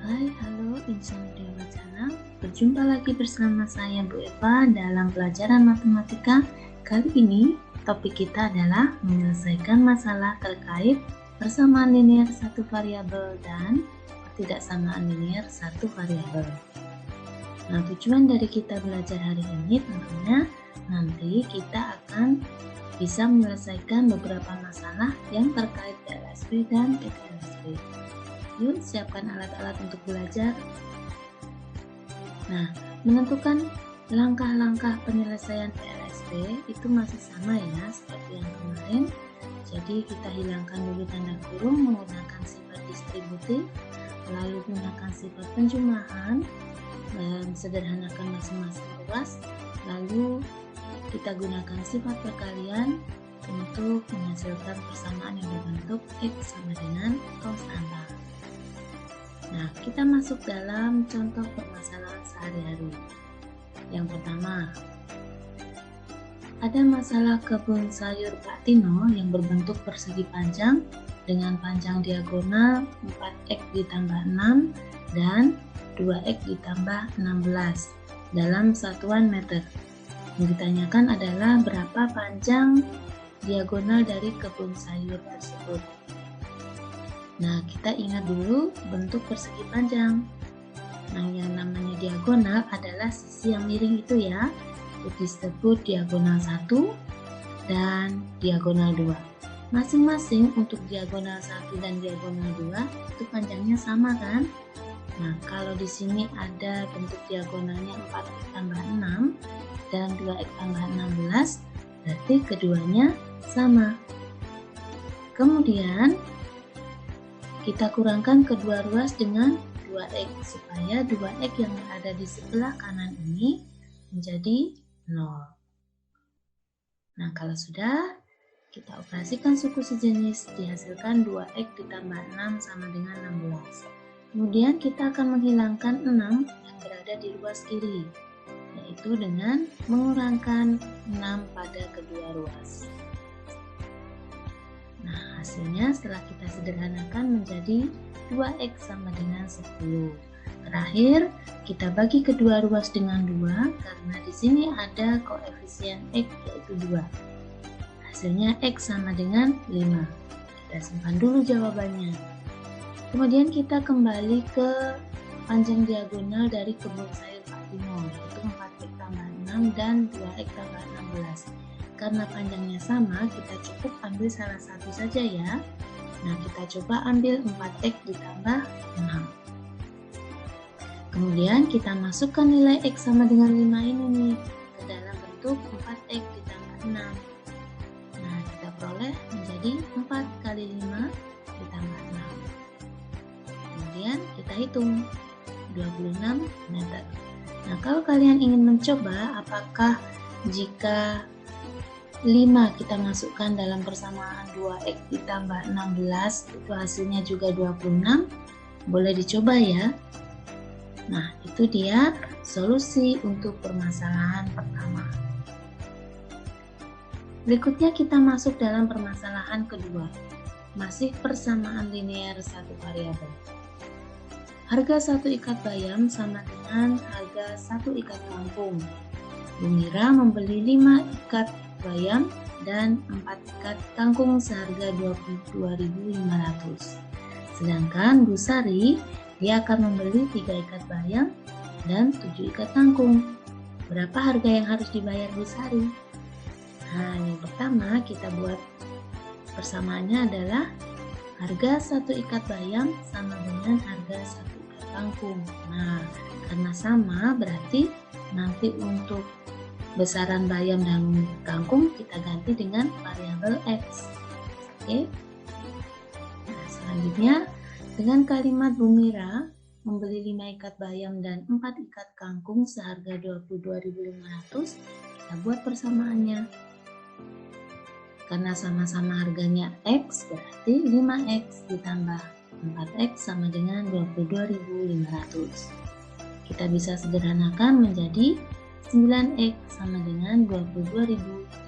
Hai, halo insan Mudia Wacana. Berjumpa lagi bersama saya Bu Eva dalam pelajaran matematika. Kali ini topik kita adalah menyelesaikan masalah terkait persamaan linear satu variabel dan ketidaksamaan linear satu variabel. Nah, tujuan dari kita belajar hari ini tentunya nanti kita akan bisa menyelesaikan beberapa masalah yang terkait PLSP dan PTLSP. Yuk, siapkan alat-alat untuk belajar. Nah, menentukan langkah-langkah penyelesaian PLSP itu masih sama ya, seperti yang kemarin. Jadi kita hilangkan dulu tanda kurung menggunakan sifat distributif, lalu gunakan sifat penjumlahan, dan sederhanakan masing-masing ruas, lalu kita gunakan sifat perkalian untuk menghasilkan persamaan yang berbentuk X sama dengan cos tambah. Nah, kita masuk dalam contoh permasalahan sehari-hari. Yang pertama, ada masalah kebun sayur Pak Tino yang berbentuk persegi panjang dengan panjang diagonal 4x ditambah 6 dan 2x ditambah 16 dalam satuan meter. Yang ditanyakan adalah berapa panjang diagonal dari kebun sayur tersebut. Nah, kita ingat dulu bentuk persegi panjang. Nah, yang namanya diagonal adalah sisi yang miring itu ya. Itu disebut diagonal 1 dan diagonal 2. Masing-masing untuk diagonal 1 dan diagonal 2 itu panjangnya sama kan? Nah, kalau di sini ada bentuk diagonalnya 4x tambah 6 dan 2x tambah 16, berarti keduanya sama. Kemudian kita kurangkan kedua ruas dengan 2x supaya 2x yang ada di sebelah kanan ini menjadi 0. Nah, kalau sudah, kita operasikan suku sejenis, dihasilkan 2x ditambah 6 sama dengan 16. Kemudian kita akan menghilangkan 6 yang berada di ruas kiri, yaitu dengan mengurangkan 6 pada kedua ruas. Nah, hasilnya setelah kita sederhanakan menjadi 2x sama dengan 10. Terakhir, kita bagi kedua ruas dengan 2 karena di sini ada koefisien x yaitu 2. Hasilnya x sama dengan 5. Kita simpan dulu jawabannya. Kemudian kita kembali ke panjang diagonal dari kebun sayur Pak Tino, yaitu 4x tambah 6 dan 2x tambah 16. Karena panjangnya sama, kita cukup ambil salah satu saja ya. Nah, kita coba ambil 4x ditambah 6. Kemudian kita masukkan nilai x sama dengan 5 ini nih ke dalam bentuk 4x ditambah 6. Nah, kita peroleh menjadi 4 kali 5 ditambah 6. Kemudian kita hitung 26 meter. Nah, kalau kalian ingin mencoba apakah jika 5 kita masukkan dalam persamaan 2x ditambah 16 itu hasilnya juga 26, boleh dicoba ya. Nah, itu dia solusi untuk permasalahan pertama. Berikutnya kita masuk dalam permasalahan kedua, masih persamaan linear satu variabel. Harga satu ikat bayam sama dengan harga satu ikat kangkung. Bu Mira membeli 5 ikat bayam dan 4 ikat kangkung seharga 22.500. Sedangkan Bu Sari dia akan membeli 3 ikat bayam dan 7 ikat kangkung. Berapa harga yang harus dibayar Bu Sari? Nah, yang pertama kita buat persamaannya adalah harga 1 ikat bayam sama dengan harga 1 ikat kangkung. Nah, karena sama berarti nanti untuk besaran bayam dan kangkung kita ganti dengan variabel X. Oke. Nah, selanjutnya dengan kalimat Bu Mira membeli 5 ikat bayam dan 4 ikat kangkung seharga 22.500, kita buat persamaannya. Karena sama-sama harganya X, berarti 5X ditambah 4X sama dengan 22.500. Kita bisa sederhanakan menjadi 9x sama dengan 22.500.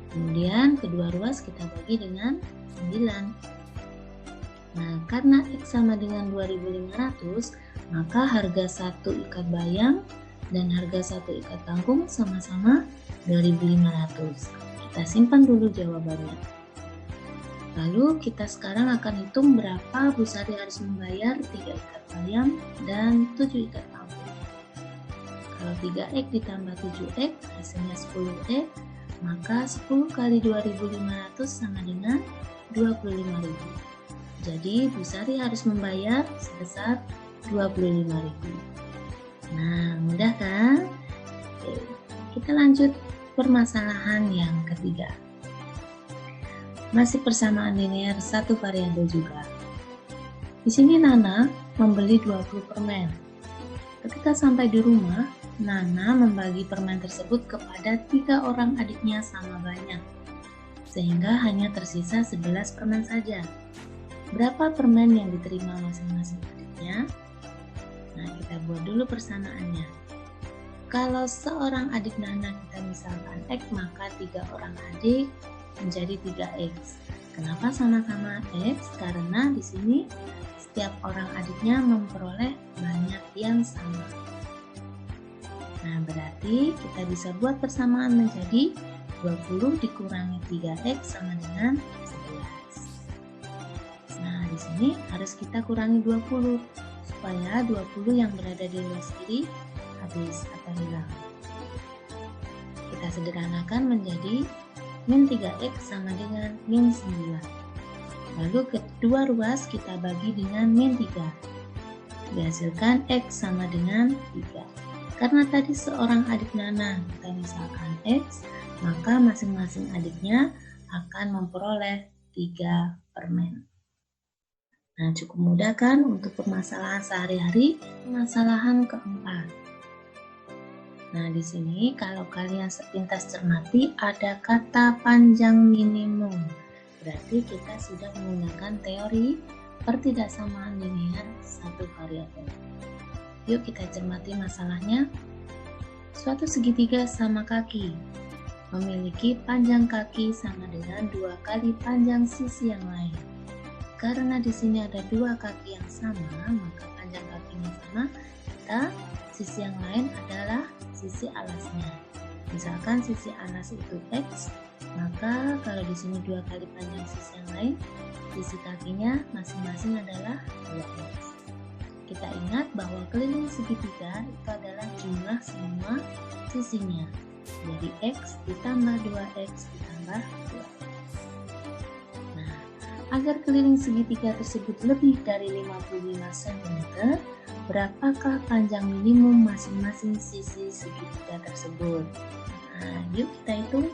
Kemudian kedua ruas kita bagi dengan 9. Nah, karena X sama dengan 2.500, maka harga satu ikat bayang dan harga satu ikat kangkung sama-sama 2.500. Kita simpan dulu jawabannya. Lalu kita sekarang akan hitung berapa Bu Sari harus membayar 3 ikat bayam dan 7 ikat kangkung. Kalau 3X ditambah 7X hasilnya 10X, maka 10 kali 2.500 sama dengan 25.000. Jadi Bu Sari harus membayar sebesar 25.000. Nah, mudah kan? Oke, kita lanjut permasalahan yang ketiga. Masih persamaan linear satu variabel juga. Di sini Nana membeli 20 permen. Ketika sampai di rumah, Nana membagi permen tersebut kepada 3 orang adiknya sama banyak, sehingga hanya tersisa 11 permen saja. Berapa permen yang diterima masing-masing adiknya? Nah, kita buat dulu persamaannya. Kalau seorang adik Nana kita misalkan X, maka 3 orang adik menjadi 3X. Kenapa sama-sama X? Karena di sini setiap orang adiknya memperoleh banyak yang sama. Nah, berarti kita bisa buat persamaan menjadi 20 dikurangi 3X sama dengan 11. Nah, di sini harus kita kurangi 20 supaya 20 yang berada di luar kiri habis atau hilang. Kita sederhanakan menjadi min 3X sama dengan min 9. Lalu kedua ruas kita bagi dengan min 3. Dihasilkan X sama dengan 3. Karena tadi seorang adik Nana kita misalkan X, maka masing-masing adiknya akan memperoleh 3 permen. Nah, cukup mudah kan untuk permasalahan sehari-hari. Permasalahan keempat. Nah, di sini kalau kalian sepintas cermati ada kata panjang minimum. Berarti kita sudah menggunakan teori pertidaksamaan linear satu variabel. Yuk kita cermati masalahnya. Suatu segitiga sama kaki memiliki panjang kaki sama dengan 2 kali panjang sisi yang lain. Karena di sini ada 2 kaki yang sama, maka panjang kakinya sama, sisi yang lain adalah sisi alasnya. Misalkan sisi alas itu X, maka kalau di sini 2 kali panjang sisi yang lain, sisi kakinya masing-masing adalah 2X. Kita ingat bahwa keliling segitiga itu adalah jumlah semua sisinya. Jadi X ditambah 2X ditambah 2X. Nah, agar keliling segitiga tersebut lebih dari 55 cm, berapakah panjang minimum masing-masing sisi segitiga tersebut? Nah, yuk kita hitung.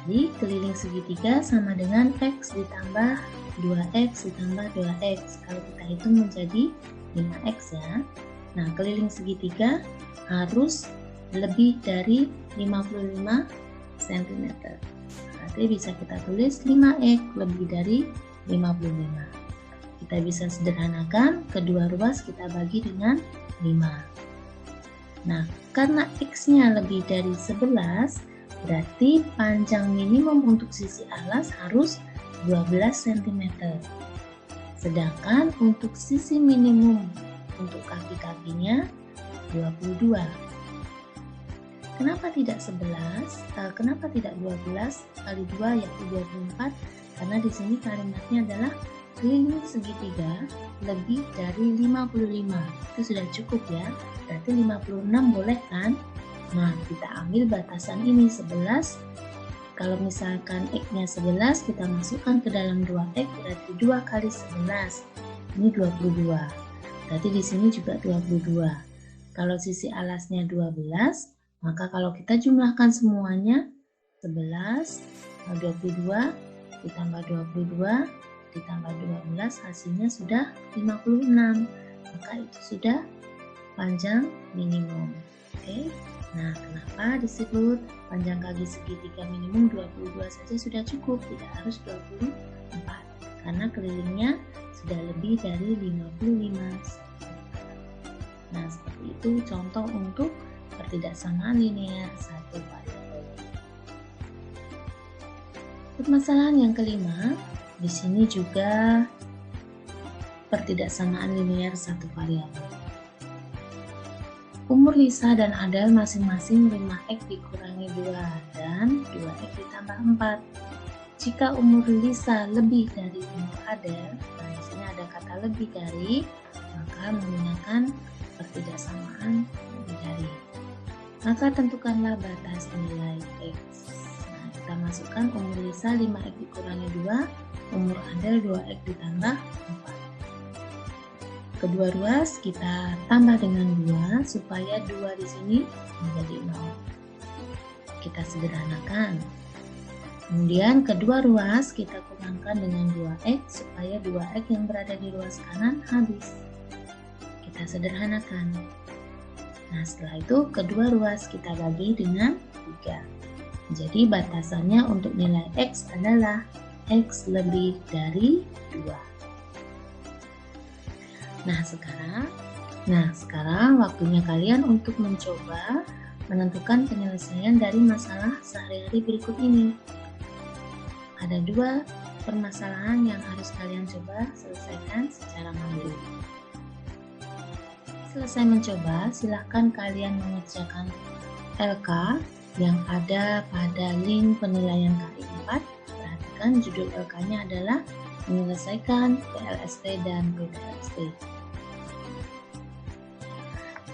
Jadi keliling segitiga sama dengan X ditambah 2X ditambah 2X. Kalau kita hitung menjadi 5X ya. Nah, keliling segitiga harus lebih dari 55 cm. Berarti bisa kita tulis 5X lebih dari 55. Kita bisa sederhanakan, kedua ruas kita bagi dengan 5. Nah, karena X-nya lebih dari 11, berarti panjang minimum untuk sisi alas harus 12 cm. Sedangkan untuk sisi minimum untuk kaki-kakinya 22. Kenapa tidak 11? Kenapa tidak 12 kali 2 yaitu 24? Karena di sini kalimatnya adalah keliling segitiga lebih dari 55. Itu sudah cukup ya. Berarti 56 boleh kan? Nah, kita ambil batasan ini 11. Kalau misalkan X-nya 11, kita masukkan ke dalam 2X, berarti 2 kali 11. Ini 22. Berarti di sini juga 22. Kalau sisi alasnya 12, maka kalau kita jumlahkan semuanya, 11, 22, ditambah 22, ditambah 12, hasilnya sudah 56. Maka itu sudah panjang minimum. Oke. Nah, kenapa disebut panjang kaki segitiga minimum 22 saja sudah cukup, tidak harus 24. Karena kelilingnya sudah lebih dari 55. Nah, seperti itu contoh untuk pertidaksamaan linear satu variabel. Permasalahan yang kelima, Di sini juga pertidaksamaan linier satu variabel. Umur Lisa dan Adel masing-masing 5X dikurangi 2 dan 2X ditambah 4. Jika umur Lisa lebih dari umur Adel, nah di sini ada kata lebih dari, maka menggunakan pertidaksamaan lebih dari. Maka tentukanlah batas nilai X. Nah, kita masukkan umur Lisa 5X dikurangi 2, umur Adel 2X ditambah 4. Kedua ruas kita tambah dengan 2 supaya 2 di sini menjadi 0. Kita sederhanakan. Kemudian kedua ruas kita kurangkan dengan 2X supaya 2X yang berada di ruas kanan habis. Kita sederhanakan. Nah, setelah itu kedua ruas kita bagi dengan 3. Jadi batasannya untuk nilai X adalah X lebih dari 2. Nah, sekarang waktunya kalian untuk mencoba menentukan penyelesaian dari masalah sehari-hari berikut ini. Ada 2 permasalahan yang harus kalian coba selesaikan secara mandiri. Selesai mencoba, silahkan kalian mengerjakan LK yang ada pada link penilaian kali 4. Perhatikan judul LK-nya adalah menyelesaikan PLSP dan PTLSP.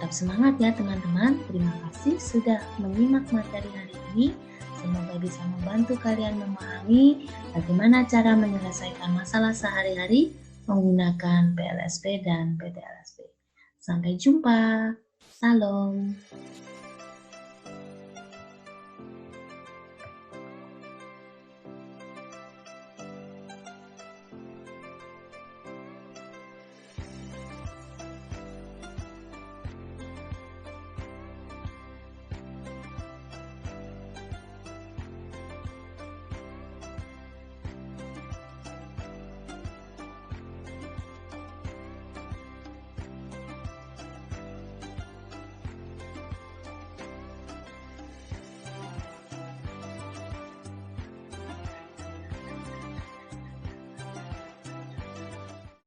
Tetap semangat ya teman-teman. Terima kasih sudah menyimak materi hari ini. Semoga bisa membantu kalian memahami bagaimana cara menyelesaikan masalah sehari-hari menggunakan PLSP dan PTLSP. Sampai jumpa. Salam.